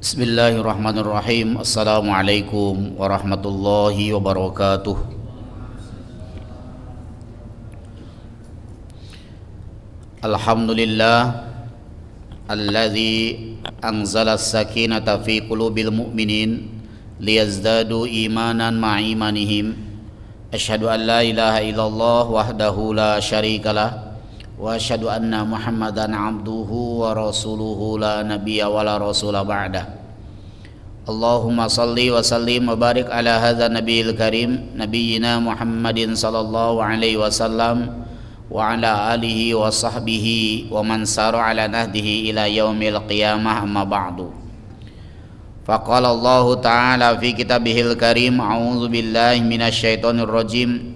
Bismillahirrahmanirrahim. Assalamualaikum warahmatullahi wabarakatuh. Alhamdulillah alladzi anzala as-sakinata fi qulubil mu'minin liyazdadu imanan ma'a imanihim. Asyhadu an la ilaha illallah wahdahu la syarikalah wa asyhadu anna Muhammadan abduhu wa rasuluhu la nabiyya wa la rasula ba'dah. Allahumma salli wa sallim wa barik ala hadza nabiyil karim nabiyyina Muhammadin sallallahu alaihi wasallam wa ala alihi wa sahbihi wa man sara ala nahdihi ila yaumil qiyamah, amma ba'du. Faqala Allah ta'ala fi kitabihil karim, a'udzu billahi minasyaitonir rajim.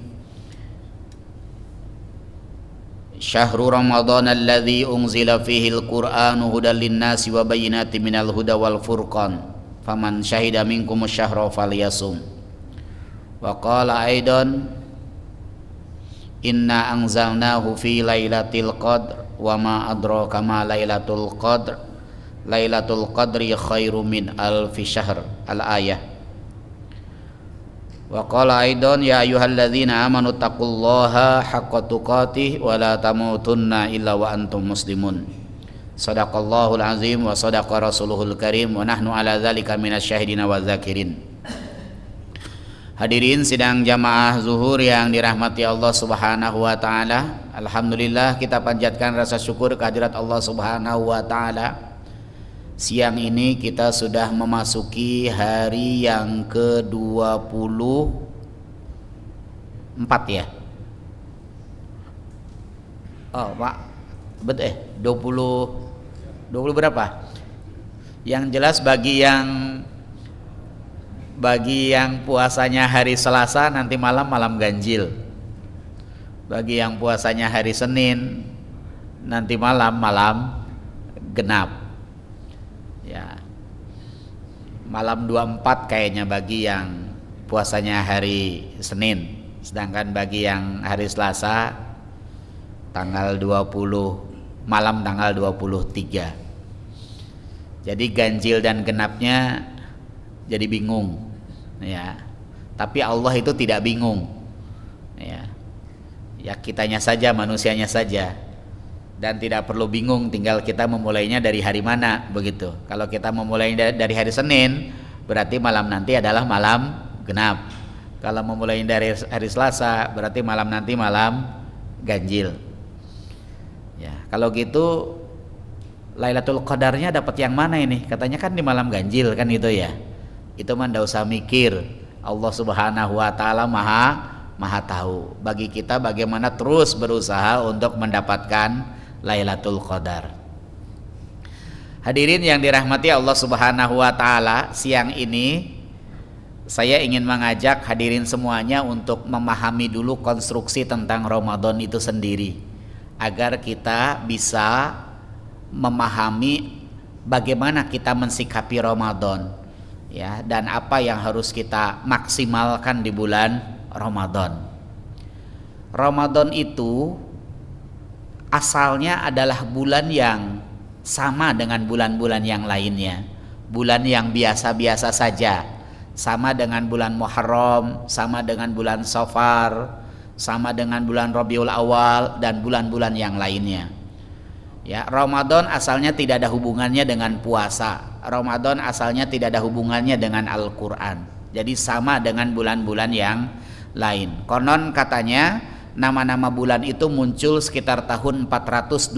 Syahrul Ramadan alladzi unzila fihi al-Qur'anu hudan lin-nasi wa bayyinatin minal huda wal furqan faman syahida minkum asy-syahra falyasum. Wa qala aidan inna anzalnahu fi lailatul qadr wa ma adraka ma lailatul qadr lailatul qadri khairum min alfi syahr, al-ayah. Wa qala aidan ya ayyuhalladzina amanu taqullaha haqqa tuqatih wa la tamutunna illa wa antum muslimun. Shadaqallahul azim wa shadaqa rasuluhul karim wa nahnu ala dzalika minasyahidina wa dzakirin. Hadirin sidang jamaah zuhur yang dirahmati Allah Subhanahu wa taala, alhamdulillah kita panjatkan rasa syukur kehadirat Allah Subhanahu wa taala. Siang ini kita sudah memasuki hari yang ke-24 ya. Oh, Pak. Betul 20 berapa? Yang jelas bagi yang puasanya hari Selasa nanti malam ganjil. Bagi yang puasanya hari Senin nanti malam genap. Ya, malam 24 kayaknya bagi yang puasanya hari Senin, sedangkan bagi yang hari Selasa tanggal 20, malam tanggal 23. Jadi ganjil dan genapnya jadi bingung ya. Tapi Allah itu tidak bingung ya. Ya kitanya saja, manusianya saja. Dan tidak perlu bingung, tinggal kita memulainya dari hari mana begitu. Kalau kita memulai dari hari Senin, berarti malam nanti adalah malam genap. Kalau memulai dari hari Selasa, berarti malam nanti malam ganjil. Ya, kalau gitu Lailatul Qadarnya dapat yang mana ini? Katanya kan di malam ganjil kan itu ya. Itu mah enggak usah mikir. Allah Subhanahu wa taala Maha tahu. Bagi kita bagaimana terus berusaha untuk mendapatkan Lailatul Qadar. Hadirin yang dirahmati Allah Subhanahu wa taala, siang ini saya ingin mengajak hadirin semuanya untuk memahami dulu konstruksi tentang Ramadan itu sendiri, agar kita bisa memahami bagaimana kita mensikapi Ramadan ya, dan apa yang harus kita maksimalkan di bulan Ramadan. Ramadan itu asalnya adalah bulan yang sama dengan bulan-bulan yang lainnya, bulan yang biasa-biasa saja, sama dengan bulan Muharram, sama dengan bulan Safar, sama dengan bulan Rabiul Awal dan bulan-bulan yang lainnya. Ya, Ramadan asalnya tidak ada hubungannya dengan puasa. Ramadan asalnya tidak ada hubungannya dengan Al-Qur'an. Jadi sama dengan bulan-bulan yang lain. Konon katanya nama-nama bulan itu muncul sekitar tahun 420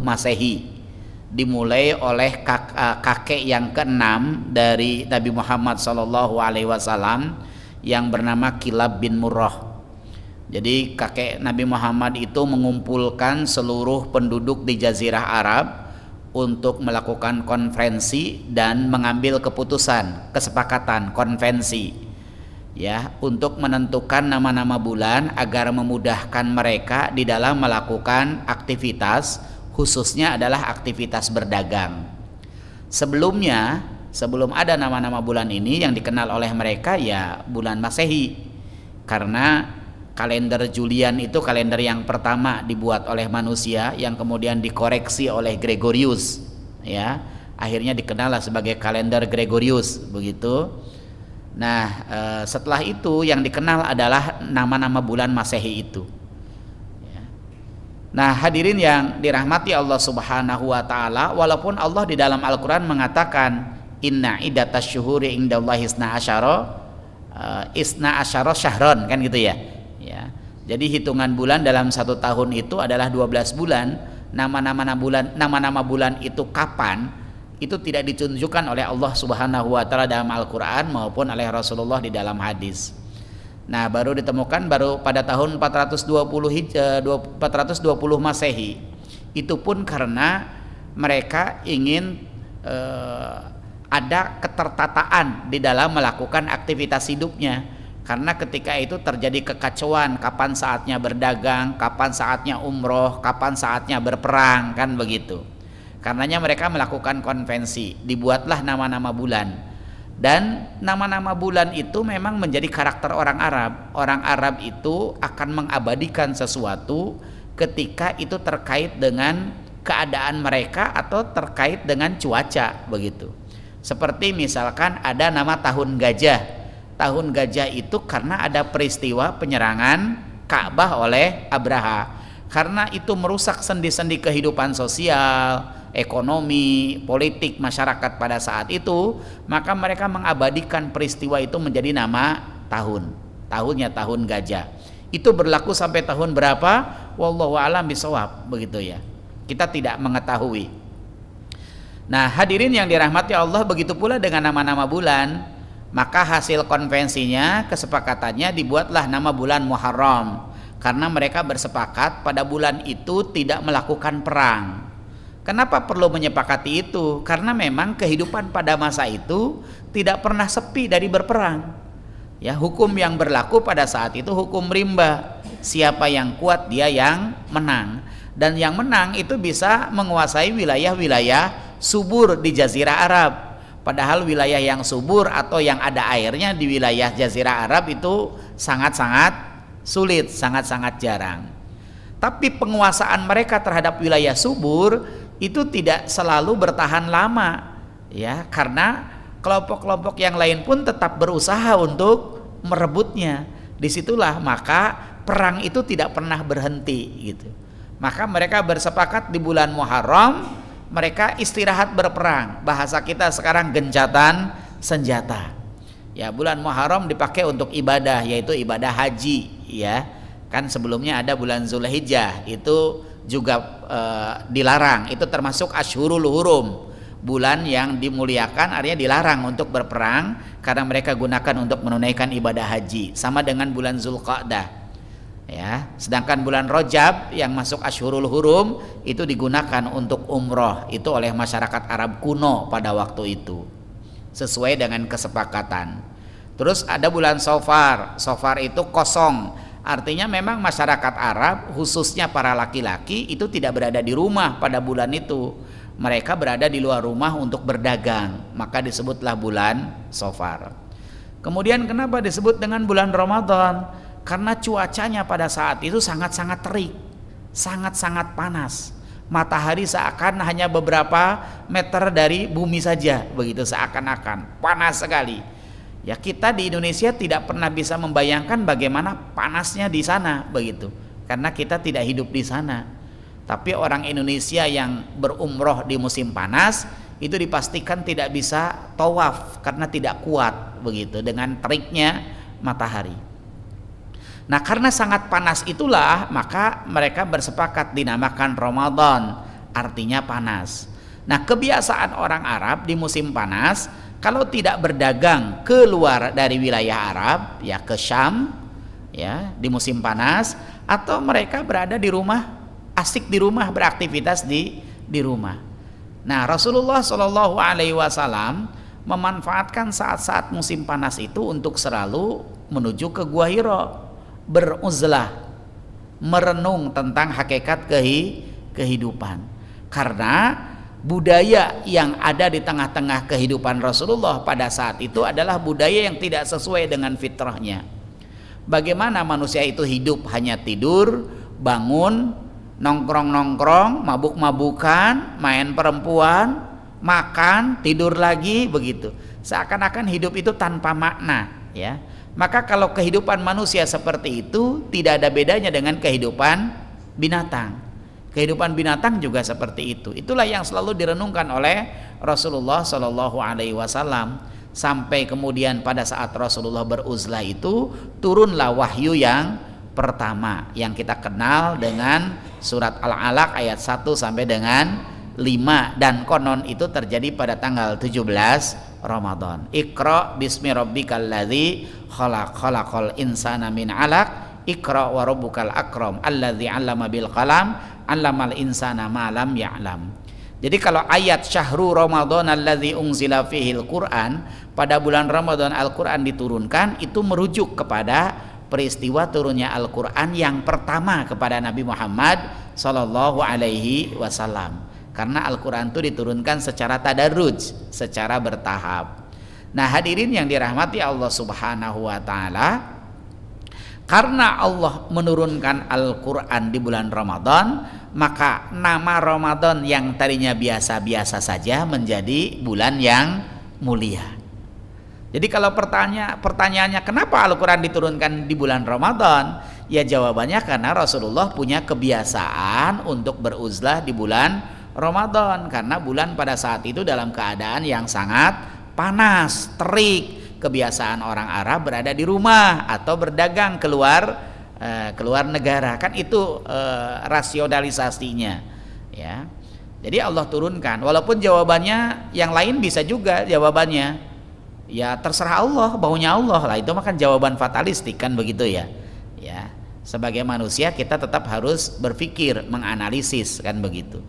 Masehi, dimulai oleh kakek yang keenam dari Nabi Muhammad SAW yang bernama Kilab bin Murrah. Jadi kakek Nabi Muhammad itu mengumpulkan seluruh penduduk di Jazirah Arab untuk melakukan konferensi dan mengambil keputusan, kesepakatan, konvensi ya, untuk menentukan nama-nama bulan agar memudahkan mereka di dalam melakukan aktivitas, khususnya adalah aktivitas berdagang. Sebelumnya, sebelum ada nama-nama bulan ini yang dikenal oleh mereka ya bulan Masehi, karena kalender Julian itu kalender yang pertama dibuat oleh manusia yang kemudian dikoreksi oleh Gregorius ya. akhirnya dikenal sebagai kalender Gregorius begitu. Nah, setelah itu yang dikenal adalah nama-nama bulan Masehi itu. Nah, hadirin yang dirahmati Allah Subhanahu wa taala, walaupun Allah di dalam Al-Qur'an mengatakan inna iddatasy syuhuri indallahi isna asyara syahron, kan gitu ya. Ya. Jadi hitungan bulan dalam satu tahun itu adalah 12 bulan. Nama-nama bulan itu kapan? Itu tidak ditunjukkan oleh Allah Subhanahu wa taala dalam Al-Qur'an maupun oleh Rasulullah di dalam hadis. Nah, baru ditemukan pada tahun 420 Masehi. Itu pun karena mereka ingin ada ketertataan di dalam melakukan aktivitas hidupnya. Karena ketika itu terjadi kekacauan, kapan saatnya berdagang, kapan saatnya umroh, kapan saatnya berperang, kan begitu. Karenanya mereka melakukan konvensi, dibuatlah nama-nama bulan. Dan nama-nama bulan itu memang menjadi karakter orang Arab. Orang Arab itu akan mengabadikan sesuatu ketika itu terkait dengan keadaan mereka atau terkait dengan cuaca begitu. Seperti misalkan ada nama tahun gajah. Tahun gajah itu karena ada peristiwa penyerangan Ka'bah oleh Abraha. Karena itu merusak sendi-sendi kehidupan sosial, ekonomi, politik masyarakat pada saat itu, maka mereka mengabadikan peristiwa itu menjadi nama tahunnya tahun gajah. Itu berlaku sampai tahun berapa? Wallahu a'lam bishawab, begitu ya. Kita tidak mengetahui. Nah, hadirin yang dirahmati Allah, begitu pula dengan nama-nama bulan. Maka hasil konvensinya, kesepakatannya dibuatlah nama bulan Muharram, karena mereka bersepakat pada bulan itu tidak melakukan perang. Kenapa perlu menyepakati itu? Karena memang kehidupan pada masa itu tidak pernah sepi dari berperang. Ya, hukum yang berlaku pada saat itu hukum rimba. Siapa yang kuat dia yang menang. Dan yang menang itu bisa menguasai wilayah-wilayah subur di Jazirah Arab. Padahal wilayah yang subur atau yang ada airnya di wilayah Jazirah Arab itu sangat-sangat sulit, sangat-sangat jarang. Tapi penguasaan mereka terhadap wilayah subur itu tidak selalu bertahan lama, ya, karena kelompok-kelompok yang lain pun tetap berusaha untuk merebutnya. Disitulah maka perang itu tidak pernah berhenti gitu. Maka mereka bersepakat di bulan Muharram mereka istirahat berperang. Bahasa kita sekarang gencatan senjata. Ya, bulan Muharram dipakai untuk ibadah, yaitu ibadah haji, ya. Kan sebelumnya ada bulan Zulhijjah, itu juga dilarang. Itu termasuk Ashhurul Hurum, bulan yang dimuliakan, artinya dilarang untuk berperang karena mereka gunakan untuk menunaikan ibadah haji. Sama dengan bulan Zulqa'dah. Ya, sedangkan bulan Rajab yang masuk Ashhurul Hurum itu digunakan untuk umroh, itu oleh masyarakat Arab kuno pada waktu itu, sesuai dengan kesepakatan. Terus ada bulan Safar. Safar itu kosong, artinya memang masyarakat Arab khususnya para laki-laki itu tidak berada di rumah pada bulan itu. Mereka berada di luar rumah untuk berdagang, maka disebutlah bulan Safar. Kemudian kenapa disebut dengan bulan Ramadan? Karena cuacanya pada saat itu sangat-sangat terik, sangat-sangat panas. Matahari seakan hanya beberapa meter dari bumi saja, begitu, seakan-akan panas sekali. Ya, kita di Indonesia tidak pernah bisa membayangkan bagaimana panasnya di sana, begitu, karena kita tidak hidup di sana. Tapi orang Indonesia yang berumroh di musim panas itu dipastikan tidak bisa tawaf karena tidak kuat, begitu, dengan teriknya matahari. Nah, karena sangat panas itulah maka mereka bersepakat dinamakan Ramadan, artinya panas. Nah, kebiasaan orang Arab di musim panas kalau tidak berdagang keluar dari wilayah Arab, ya ke Syam, ya di musim panas, atau mereka berada di rumah, asik di rumah, beraktivitas di rumah. Nah, Rasulullah Shallallahu Alaihi Wasallam memanfaatkan saat-saat musim panas itu untuk selalu menuju ke Gua Hira, beruzlah, merenung tentang hakikat kehidupan. Karena budaya yang ada di tengah-tengah kehidupan Rasulullah pada saat itu adalah budaya yang tidak sesuai dengan fitrahnya. Bagaimana manusia itu hidup hanya tidur, bangun, nongkrong-nongkrong, mabuk-mabukan, main perempuan, makan, tidur lagi, begitu. Seakan-akan hidup itu tanpa makna, ya. Maka kalau kehidupan manusia seperti itu tidak ada bedanya dengan kehidupan binatang. Kehidupan binatang juga seperti itu. Itulah yang selalu direnungkan oleh Rasulullah Shallallahu Alaihi Wasallam, sampai kemudian pada saat Rasulullah beruzlah itu turunlah wahyu yang pertama yang kita kenal dengan surat Al-Alaq ayat 1 sampai dengan 5, dan konon itu terjadi pada tanggal 17 Ramadan. Iqra bismi rabbikal ladzi khalaq, khalaqal insana min 'alaq, Iqra wa rabbukal akram alladzi 'allama bil qalam, 'allamal insana ma lam ya'lam. Jadi kalau ayat syahrul Ramadan alladzi unzila fihil Quran, pada bulan Ramadan Al-Quran diturunkan, itu merujuk kepada peristiwa turunnya Al-Quran yang pertama kepada Nabi Muhammad Sallallahu Alaihi Wasallam. Karena Al-Quran itu diturunkan secara tadarruj, secara bertahap. Nah hadirin yang dirahmati Allah Subhanahu Wa Ta'ala, karena Allah menurunkan Al-Quran di bulan Ramadan, maka nama Ramadan yang tadinya biasa-biasa saja menjadi bulan yang mulia. Jadi kalau pertanyaannya kenapa Al-Quran diturunkan di bulan Ramadan, ya jawabannya karena Rasulullah punya kebiasaan untuk beruzlah di bulan Ramadan, karena bulan pada saat itu dalam keadaan yang sangat panas, terik. Kebiasaan orang Arab berada di rumah atau berdagang keluar negara, kan itu rasionalisasinya, ya. Jadi Allah turunkan, walaupun jawabannya yang lain bisa juga jawabannya, ya terserah Allah, baunya Allah lah, itu makan jawaban fatalistik kan begitu ya. Ya, sebagai manusia kita tetap harus berpikir, menganalisis kan begitu.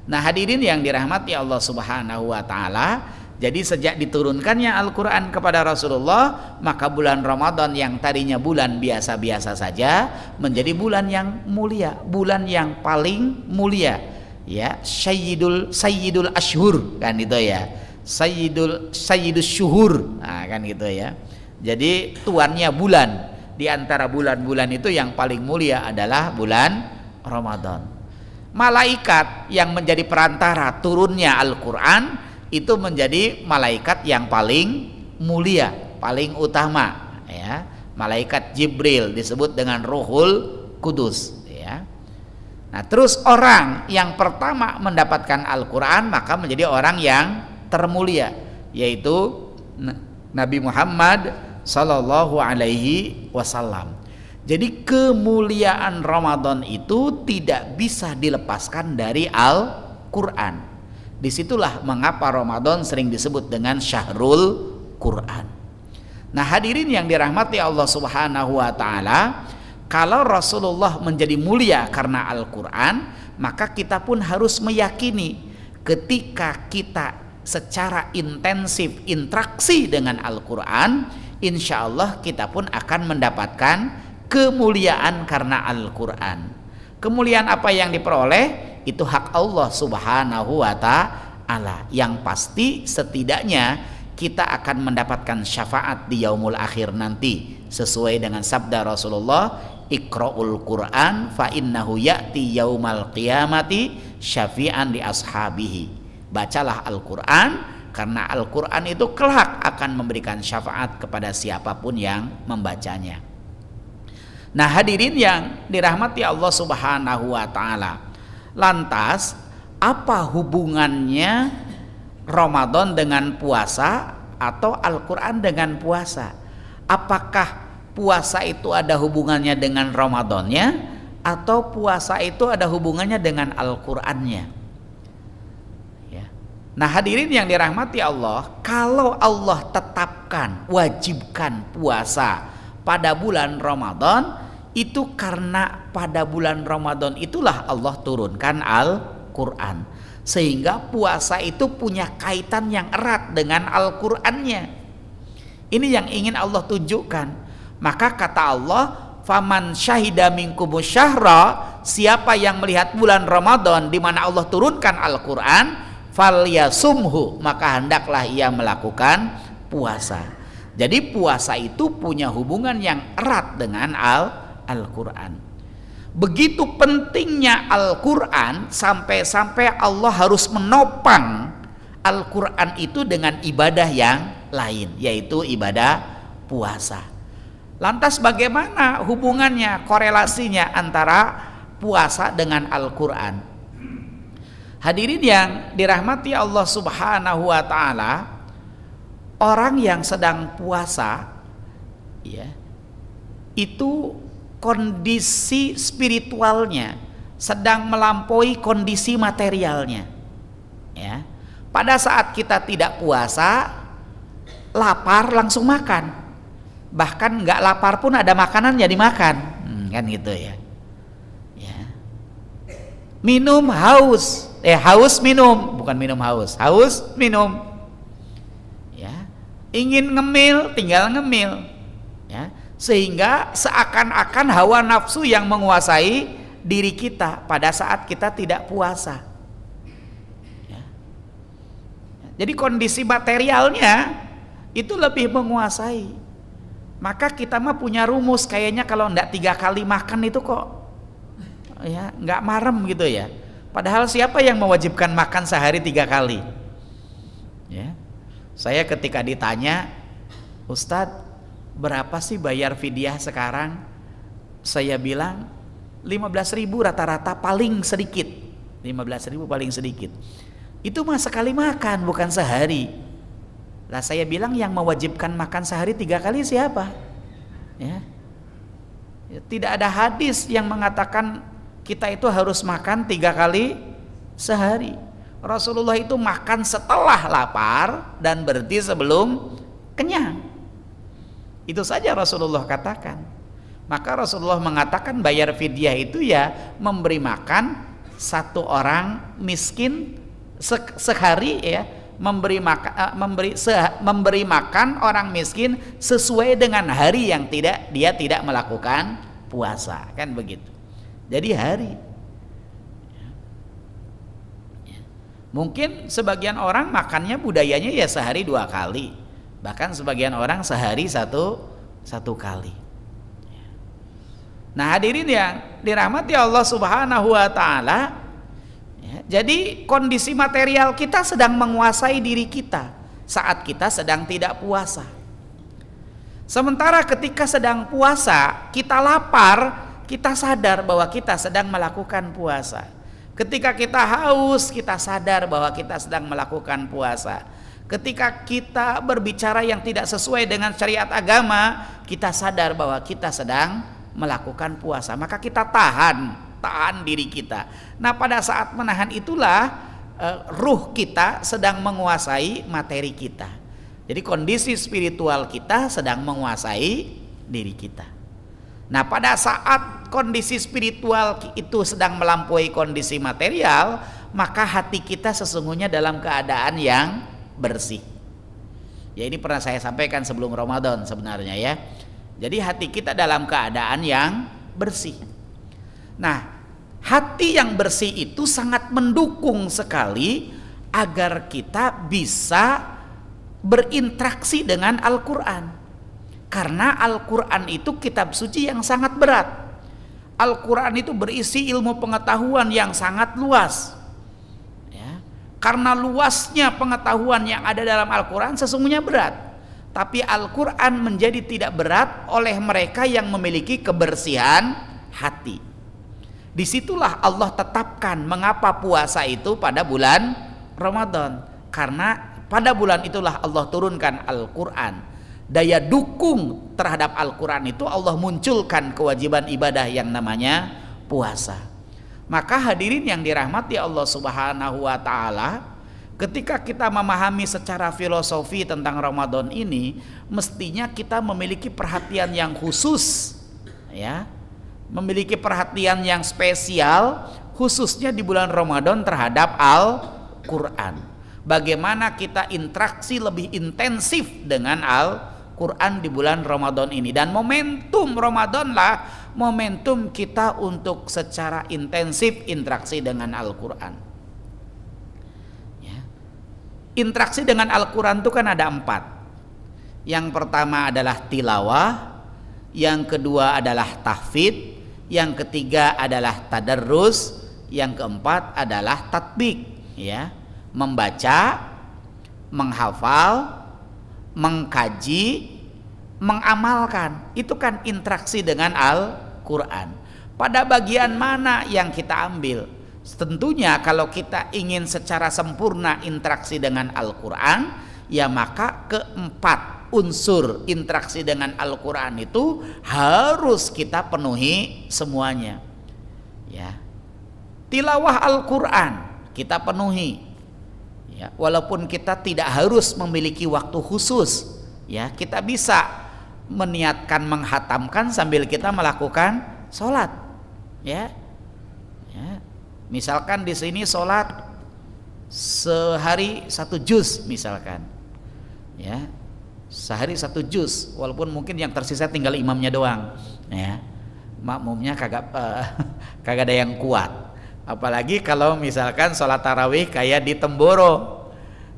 Nah hadirin yang dirahmati Allah Subhanahu Wa Ta'ala, jadi sejak diturunkannya Al-Quran kepada Rasulullah, maka bulan Ramadan yang tadinya bulan biasa-biasa saja menjadi bulan yang mulia, bulan yang paling mulia, ya, Sayyidul Ashhur kan itu ya, Sayyidus Syuhur, nah, kan gitu ya. Jadi tuannya bulan, di antara bulan-bulan itu yang paling mulia adalah bulan Ramadan. Malaikat yang menjadi perantara turunnya Al-Quran itu menjadi malaikat yang paling mulia, paling utama, ya. Malaikat Jibril disebut dengan Ruhul Kudus, ya. Nah terus orang yang pertama mendapatkan Al-Quran maka menjadi orang yang termulia, yaitu Nabi Muhammad Sallallahu Alaihi Wasallam. Jadi kemuliaan Ramadan itu tidak bisa dilepaskan dari Al-Quran. Disitulah mengapa Ramadan sering disebut dengan Syahrul Quran. Nah hadirin yang dirahmati Allah Subhanahu Wa Ta'ala, kalau Rasulullah menjadi mulia karena Al-Quran, maka kita pun harus meyakini ketika kita secara intensif interaksi dengan Al-Quran, insya Allah kita pun akan mendapatkan kemuliaan karena Al-Quran. Kemuliaan apa yang diperoleh itu hak Allah Subhanahu Wa Ta'ala. Yang pasti setidaknya kita akan mendapatkan syafaat di yaumul akhir nanti, sesuai dengan sabda Rasulullah, Iqra'ul Quran fa innahu ya'ti yaumal qiyamati syafi'an li ashabihi. Bacalah Al-Quran, karena Al-Quran itu kelak akan memberikan syafaat kepada siapapun yang membacanya. Nah hadirin yang dirahmati Allah Subhanahu Wa Ta'ala, lantas apa hubungannya Ramadan dengan puasa atau Al-Quran dengan puasa? Apakah puasa itu ada hubungannya dengan Ramadannya, atau puasa itu ada hubungannya dengan Al-Qurannya? Ya. Nah hadirin yang dirahmati Allah, kalau Allah tetapkan, wajibkan puasa pada bulan Ramadan, itu karena pada bulan Ramadan itulah Allah turunkan Al-Quran, sehingga puasa itu punya kaitan yang erat dengan Al-Qurannya. Ini yang ingin Allah tunjukkan. Maka kata Allah, faman syahida minkumus syahra, siapa yang melihat bulan Ramadan di mana Allah turunkan Al-Quran, falyasumhu, maka hendaklah ia melakukan puasa. Jadi puasa itu punya hubungan yang erat dengan Al-Quran. Begitu pentingnya Al-Quran sampai-sampai Allah harus menopang Al-Quran itu dengan ibadah yang lain, yaitu ibadah puasa. Lantas bagaimana hubungannya, korelasinya antara puasa dengan Al-Quran? Hadirin yang dirahmati Allah Subhanahu wa Ta'ala, orang yang sedang puasa, ya, itu kondisi spiritualnya sedang melampaui kondisi materialnya. Ya. Pada saat kita tidak puasa, lapar langsung makan. Bahkan nggak lapar pun ada makanan jadi makan, kan gitu ya. Ya. Minum haus, haus minum, bukan minum haus, haus minum. Ya. Ingin ngemil, tinggal ngemil. Ya. Sehingga seakan-akan hawa nafsu yang menguasai diri kita pada saat kita tidak puasa. Ya. Jadi kondisi materialnya itu lebih menguasai. Maka kita mah punya rumus, kayaknya kalau enggak 3 kali makan itu kok ya enggak marem gitu ya. Padahal siapa yang mewajibkan makan sehari 3 kali? Ya. Saya ketika ditanya, Ustadz, berapa sih bayar fidyah sekarang? Saya bilang 15.000 rata-rata paling sedikit. 15.000 paling sedikit. Itu mah sekali makan, bukan sehari. Lah saya bilang yang mewajibkan makan sehari 3 kali siapa? Ya. Tidak ada hadis yang mengatakan kita itu harus makan 3 kali sehari. Rasulullah itu makan setelah lapar dan berhenti sebelum kenyang. Itu saja Rasulullah katakan. Maka Rasulullah mengatakan bayar fidyah itu ya memberi makan 1 orang miskin sehari, ya, memberi makan orang miskin sesuai dengan hari yang dia tidak melakukan puasa, kan begitu. Jadi hari. Mungkin sebagian orang makannya budayanya ya sehari 2 kali, bahkan sebagian orang sehari satu kali. Nah hadirin yang dirahmati Allah Subhanahu wa Ta'ala, jadi kondisi material kita sedang menguasai diri kita saat kita sedang tidak puasa. Sementara ketika sedang puasa, kita lapar, kita sadar bahwa kita sedang melakukan puasa. Ketika kita haus, kita sadar bahwa kita sedang melakukan puasa. Ketika kita berbicara yang tidak sesuai dengan syariat agama, kita sadar bahwa kita sedang melakukan puasa. Maka kita tahan diri kita. Nah pada saat menahan itulah ruh kita sedang menguasai materi kita. Jadi kondisi spiritual kita sedang menguasai diri kita. Nah pada saat kondisi spiritual itu sedang melampaui kondisi material, maka hati kita sesungguhnya dalam keadaan yang bersih. Ya ini pernah saya sampaikan sebelum Ramadan sebenarnya ya. Jadi hati kita dalam keadaan yang bersih. Nah hati yang bersih itu sangat mendukung sekali agar kita bisa berinteraksi dengan Al-Quran. Karena Al-Quran itu kitab suci yang sangat berat. Al-Quran itu berisi ilmu pengetahuan yang sangat luas. Ya. Karena luasnya pengetahuan yang ada dalam Al-Quran sesungguhnya berat. Tapi Al-Quran menjadi tidak berat oleh mereka yang memiliki kebersihan hati. Disitulah Allah tetapkan mengapa puasa itu pada bulan Ramadan. Karena pada bulan itulah Allah turunkan Al-Quran. Daya dukung terhadap Al-Quran itu Allah munculkan kewajiban ibadah yang namanya puasa. Maka hadirin yang dirahmati Allah Subhanahu wa Ta'ala, ketika kita memahami secara filosofi tentang Ramadan ini, mestinya kita memiliki perhatian yang khusus, ya. Memiliki perhatian yang spesial khususnya di bulan Ramadan terhadap Al-Quran. Bagaimana kita interaksi lebih intensif dengan Al-Quran di bulan Ramadan ini. Dan momentum Ramadan lah momentum kita untuk secara intensif interaksi dengan Al-Quran. Ya. Interaksi dengan Al-Quran itu kan ada 4. Yang pertama adalah tilawah, yang kedua adalah tahfidz, yang ketiga adalah tadarrus, yang keempat adalah tatbik, ya, membaca, menghafal, mengkaji, mengamalkan. Itu kan interaksi dengan Al-Quran. Pada bagian mana yang kita ambil? Tentunya kalau kita ingin secara sempurna interaksi dengan Al-Quran, ya maka keempat unsur interaksi dengan Al-Quran itu harus kita penuhi semuanya. Ya, tilawah Al-Quran kita penuhi. Ya, walaupun kita tidak harus memiliki waktu khusus, ya kita bisa meniatkan menghatamkan sambil kita melakukan sholat. Ya, ya. Misalkan di sini sholat sehari 1 juz misalkan, ya sehari 1 juz, walaupun mungkin yang tersisa tinggal imamnya doang, ya makmumnya kagak ada yang kuat. Apalagi kalau misalkan sholat tarawih kayak di Temboro,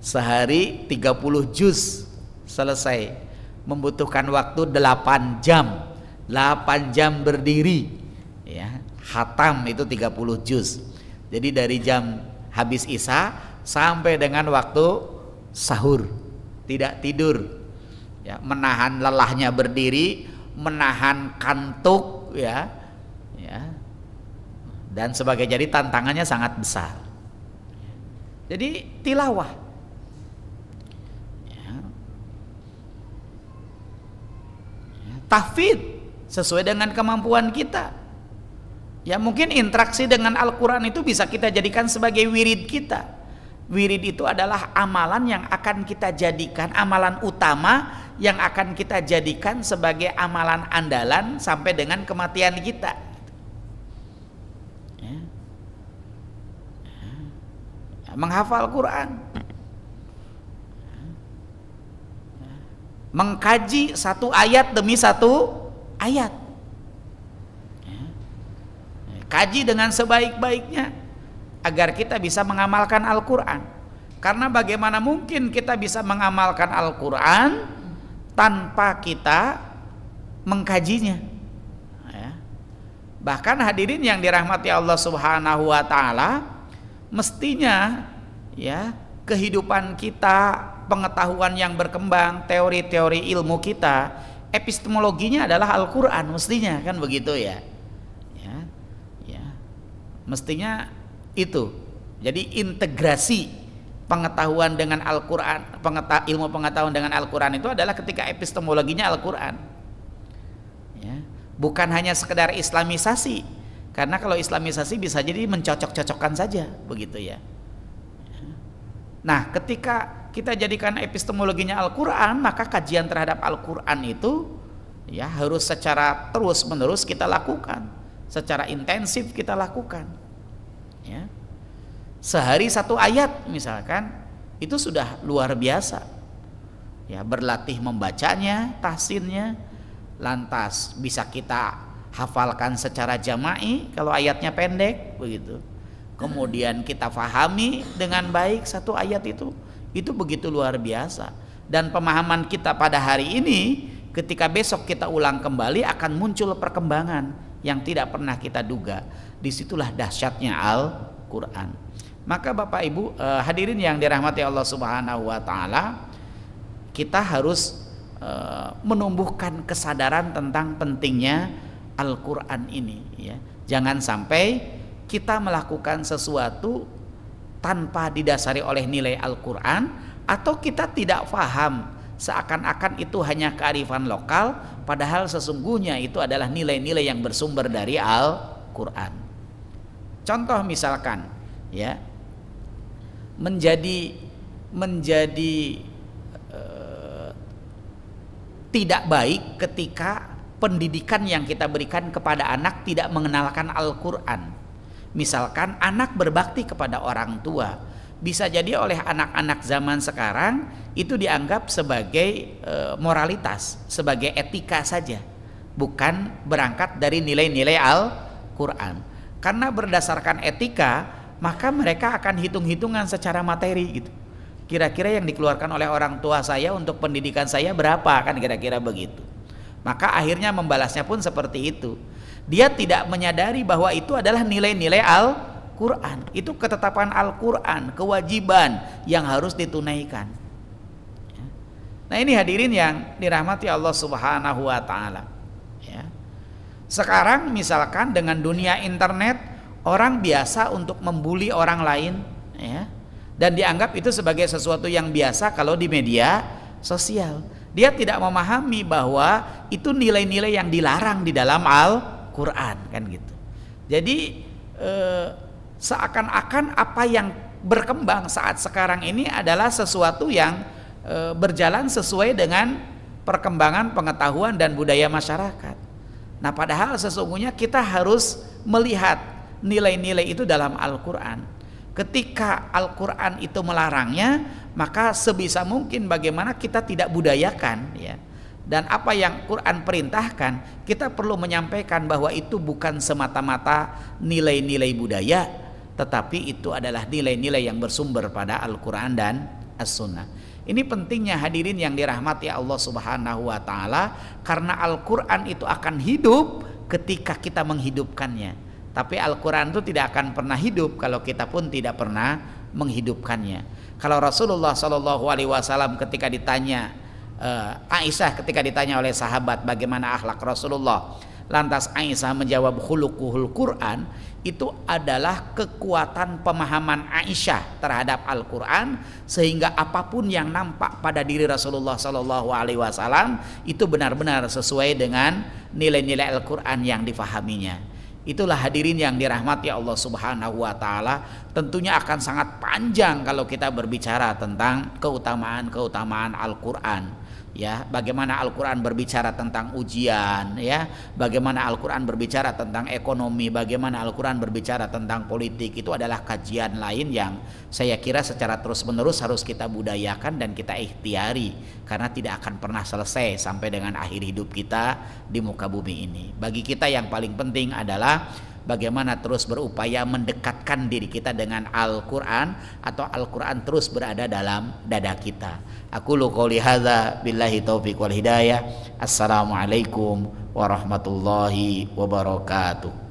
sehari 30 juz selesai, membutuhkan waktu 8 jam berdiri, ya khatam itu 30 juz. Jadi dari jam habis isya sampai dengan waktu sahur tidak tidur, ya menahan lelahnya berdiri, menahan kantuk, ya dan sebagainya. Jadi tantangannya sangat besar. Jadi tilawah, ya. Tahfidz sesuai dengan kemampuan kita. Ya mungkin interaksi dengan Al-Quran itu bisa kita jadikan sebagai wirid kita. Wirid itu adalah amalan yang akan kita jadikan, amalan utama yang akan kita jadikan sebagai amalan andalan sampai dengan kematian kita. Ya. Ya. Menghafal Quran, mengkaji satu ayat demi satu ayat. Kaji dengan sebaik-baiknya agar kita bisa mengamalkan Al-Quran. Karena bagaimana mungkin kita bisa mengamalkan Al-Quran tanpa kita mengkajinya, ya. Bahkan hadirin yang dirahmati Allah Subhanahu wa Ta'ala, mestinya ya kehidupan kita, pengetahuan yang berkembang, teori-teori ilmu kita, epistemologinya adalah Al-Quran, mestinya kan begitu ya. Mestinya itu. Jadi integrasi pengetahuan dengan Al-Quran, ilmu pengetahuan dengan Al-Quran itu adalah ketika epistemologinya Al-Quran, ya. Bukan hanya sekedar islamisasi, karena kalau islamisasi bisa jadi mencocok-cocokkan saja, begitu ya. Nah ketika kita jadikan epistemologinya Al-Quran, maka kajian terhadap Al-Quran itu ya harus secara terus menerus kita lakukan, secara intensif kita lakukan, ya. Sehari 1 ayat misalkan itu sudah luar biasa, ya. Berlatih membacanya, tahsinnya, lantas bisa kita hafalkan secara jama'i kalau ayatnya pendek begitu. Kemudian kita fahami dengan baik 1 ayat itu begitu luar biasa. Dan pemahaman kita pada hari ini, ketika besok kita ulang kembali akan muncul perkembangan yang tidak pernah kita duga. Disitulah dahsyatnya Al-Quran. Maka Bapak Ibu hadirin yang dirahmati Allah Subhanahu wa Ta'ala, kita harus menumbuhkan kesadaran tentang pentingnya Al-Quran ini, ya. Jangan sampai kita melakukan sesuatu tanpa didasari oleh nilai Al-Quran, atau kita tidak paham seakan-akan itu hanya kearifan lokal, padahal sesungguhnya itu adalah nilai-nilai yang bersumber dari Al-Quran. Contoh misalkan, ya, menjadi tidak baik ketika pendidikan yang kita berikan kepada anak tidak mengenalkan Al-Quran. Misalkan anak berbakti kepada orang tua, bisa jadi oleh anak-anak zaman sekarang itu dianggap sebagai moralitas, sebagai etika saja, bukan berangkat dari nilai-nilai Al-Quran. Karena berdasarkan etika, maka mereka akan hitung-hitungan secara materi gitu. Kira-kira yang dikeluarkan oleh orang tua saya untuk pendidikan saya berapa, kan kira-kira begitu. Maka akhirnya membalasnya pun seperti itu. Dia tidak menyadari bahwa itu adalah nilai-nilai Al-Quran. Itu ketetapan Al-Quran, kewajiban yang harus ditunaikan. Nah ini hadirin yang dirahmati Allah Subhanahu wa taala. Ya. Sekarang misalkan dengan dunia internet, orang biasa untuk membuli orang lain, ya. Dan dianggap itu sebagai sesuatu yang biasa kalau di media sosial. Dia tidak memahami bahwa itu nilai-nilai yang dilarang di dalam Al-Qur'an, kan gitu. Jadi seakan-akan apa yang berkembang saat sekarang ini adalah sesuatu yang berjalan sesuai dengan perkembangan pengetahuan dan budaya masyarakat. Nah, padahal sesungguhnya kita harus melihat nilai-nilai itu dalam Al-Qur'an. Ketika Al-Qur'an itu melarangnya, maka sebisa mungkin bagaimana kita tidak budayakan, ya. Dan apa yang Quran perintahkan, kita perlu menyampaikan bahwa itu bukan semata-mata nilai-nilai budaya, tetapi itu adalah nilai-nilai yang bersumber pada Al-Qur'an dan As-Sunnah. Ini pentingnya hadirin yang dirahmati Allah Subhanahu wa taala, karena Al-Qur'an itu akan hidup ketika kita menghidupkannya. Tapi Al-Qur'an itu tidak akan pernah hidup kalau kita pun tidak pernah menghidupkannya. Kalau Rasulullah Shallallahu alaihi wasallam ketika ditanya Aisyah ketika ditanya oleh sahabat bagaimana akhlak Rasulullah, lantas Aisyah menjawab khuluquhul Quran, itu adalah kekuatan pemahaman Aisyah terhadap Al-Quran, sehingga apapun yang nampak pada diri Rasulullah Sallallahu Alaihi Wasallam itu benar-benar sesuai dengan nilai-nilai Al-Quran yang difahaminya. Itulah hadirin yang dirahmati Allah Subhanahu wa taala. Tentunya akan sangat panjang kalau kita berbicara tentang keutamaan-keutamaan Al-Qur'an. Ya, bagaimana Al-Qur'an berbicara tentang ujian, ya, bagaimana Al-Qur'an berbicara tentang ekonomi, bagaimana Al-Qur'an berbicara tentang politik, itu adalah kajian lain yang saya kira secara terus-menerus harus kita budayakan dan kita ikhtiari, karena tidak akan pernah selesai sampai dengan akhir hidup kita di muka bumi ini. Bagi kita yang paling penting adalah bagaimana terus berupaya mendekatkan diri kita dengan Al-Qur'an, atau Al-Qur'an terus berada dalam dada kita. Aku qouli hadza billahi taufiq wal hidayah. Assalamualaikum warahmatullahi wabarakatuh.